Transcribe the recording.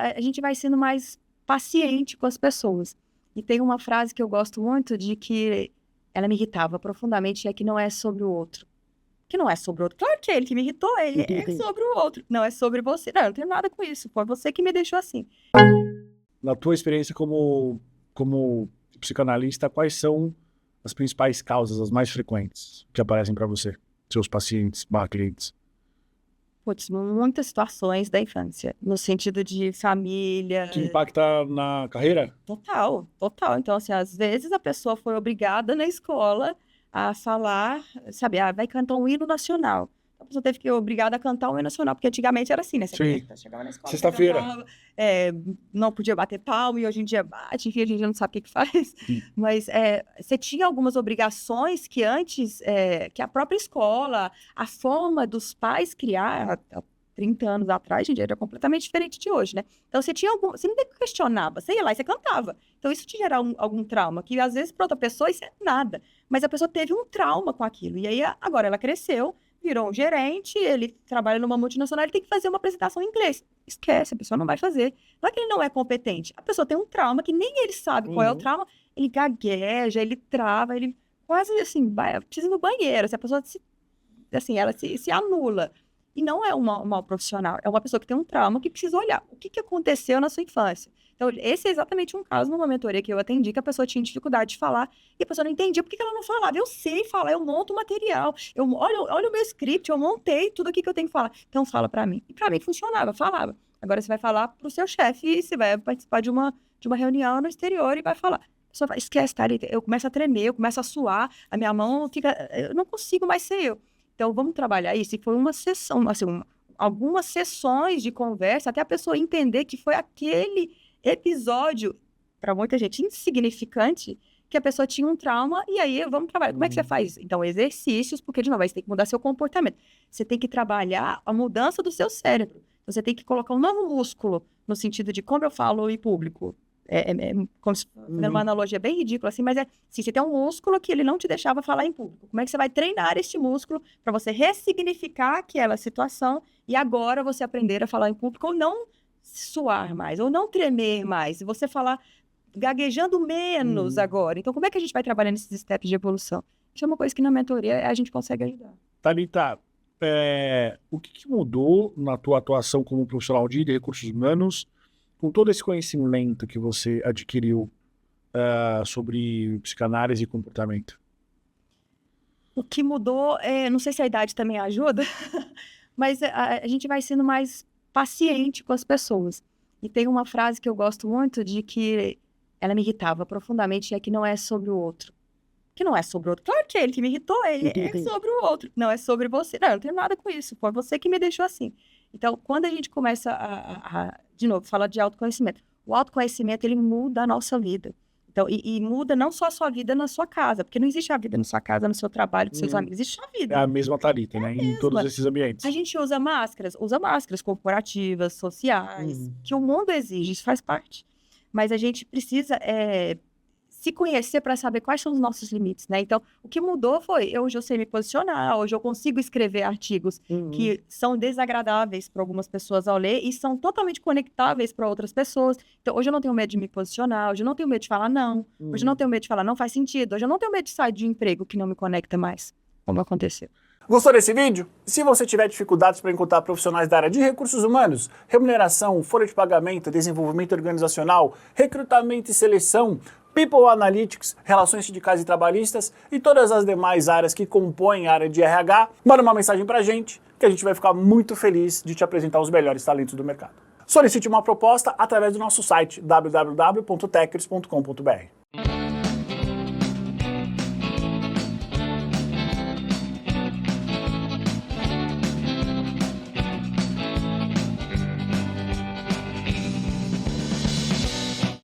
a gente vai sendo mais paciente com as pessoas. E tem uma frase que eu gosto muito de que ela me irritava profundamente, é que não é sobre o outro. Que não é sobre o outro. Claro que é ele que me irritou, ele é sobre o outro. Não é sobre você. Não, eu não tenho nada com isso. Foi você que me deixou assim. Na tua experiência como psicanalista, quais são as principais causas, as mais frequentes que aparecem para você, seus pacientes, clientes? Putz, muitas situações da infância, no sentido de família. Que impacta na carreira? Total, total. Então, assim, às vezes a pessoa foi obrigada na escola a falar, sabe, vai cantar um hino nacional. A pessoa teve que ser obrigada a cantar um hino nacional, porque antigamente era assim, né? Sim. Chegava na escola, Sexta-feira. cantava, não podia bater palma, e hoje em dia bate, enfim, a gente não sabe o que faz. Mas você tinha algumas obrigações que antes, que a própria escola, a forma dos pais criar, há 30 anos atrás, gente, era completamente diferente de hoje, né? Então, você não questionava, você ia lá e você cantava. Então, isso te gerava algum trauma, que às vezes para outra pessoa isso é nada. Mas a pessoa teve um trauma com aquilo. E aí, agora ela cresceu, virou um gerente, ele trabalha numa multinacional, ele tem que fazer uma apresentação em inglês. Esquece, a pessoa não vai fazer. Não é que ele não é competente. A pessoa tem um trauma que nem ele sabe qual é o trauma, ele gagueja, ele trava, ele quase assim, precisa ir no banheiro. Se a pessoa ela se anula. E não é um mau profissional, é uma pessoa que tem um trauma que precisa olhar o que aconteceu na sua infância. Então, esse é exatamente um caso numa mentoria que eu atendi, que a pessoa tinha dificuldade de falar, e a pessoa não entendia por que ela não falava. Eu sei falar, eu monto o material, olha o meu script, eu montei tudo aqui que eu tenho que falar. Então, fala pra mim. E pra mim funcionava, falava. Agora você vai falar pro seu chefe, e você vai participar de uma reunião no exterior e vai falar. A pessoa fala, esquece, tá? Eu começo a tremer, eu começo a suar, a minha mão fica... Eu não consigo mais ser eu. Então, vamos trabalhar isso. E foi uma sessão, assim, algumas sessões de conversa, até a pessoa entender que foi aquele episódio, para muita gente, insignificante, que a pessoa tinha um trauma, e aí vamos trabalhar. Como é que você faz? Então, exercícios, porque, de novo, aí você tem que mudar seu comportamento. Você tem que trabalhar a mudança do seu cérebro. Você tem que colocar um novo músculo, no sentido de como eu falo em público. Como se fosse uma analogia bem ridícula, assim, mas assim, você tem um músculo que ele não te deixava falar em público. Como é que você vai treinar este músculo para você ressignificar aquela situação e agora você aprender a falar em público ou não suar mais, ou não tremer mais, e você falar gaguejando menos agora. Então, como é que a gente vai trabalhando esses steps de evolução? Isso é uma coisa que na mentoria a gente consegue ajudar. Thalita, o que mudou na tua atuação como profissional de recursos humanos com todo esse conhecimento que você adquiriu sobre psicanálise e comportamento? O que mudou, não sei se a idade também ajuda, mas a gente vai sendo mais paciente com as pessoas. E tem uma frase que eu gosto muito de que ela me irritava profundamente, é que não é sobre o outro. Que não é sobre o outro. Claro que é ele que me irritou, ele é sobre o outro. Não é sobre você. Não, eu não tenho nada com isso. Foi você que me deixou assim. Então, quando a gente começa de novo, falar de autoconhecimento. O autoconhecimento, ele muda a nossa vida. Então, e muda não só a sua vida na sua casa, porque não existe a vida na sua casa, no seu trabalho, com seus amigos. Existe a vida. É a mesma Thalita, né? Em todos esses ambientes. A gente usa máscaras corporativas, sociais, que o mundo exige, isso faz parte. Mas a gente precisa se conhecer para saber quais são os nossos limites, né? Então, o que mudou foi, hoje eu sei me posicionar, hoje eu consigo escrever artigos que são desagradáveis para algumas pessoas ao ler e são totalmente conectáveis para outras pessoas. Então, hoje eu não tenho medo de me posicionar, hoje eu não tenho medo de falar não, hoje eu não tenho medo de falar não faz sentido, hoje eu não tenho medo de sair de um emprego que não me conecta mais, como aconteceu. Gostou desse vídeo? Se você tiver dificuldades para encontrar profissionais da área de recursos humanos, remuneração, folha de pagamento, desenvolvimento organizacional, recrutamento e seleção, People Analytics, relações sindicais e trabalhistas e todas as demais áreas que compõem a área de RH, manda uma mensagem pra gente que a gente vai ficar muito feliz de te apresentar os melhores talentos do mercado. Solicite uma proposta através do nosso site www.techers.com.br.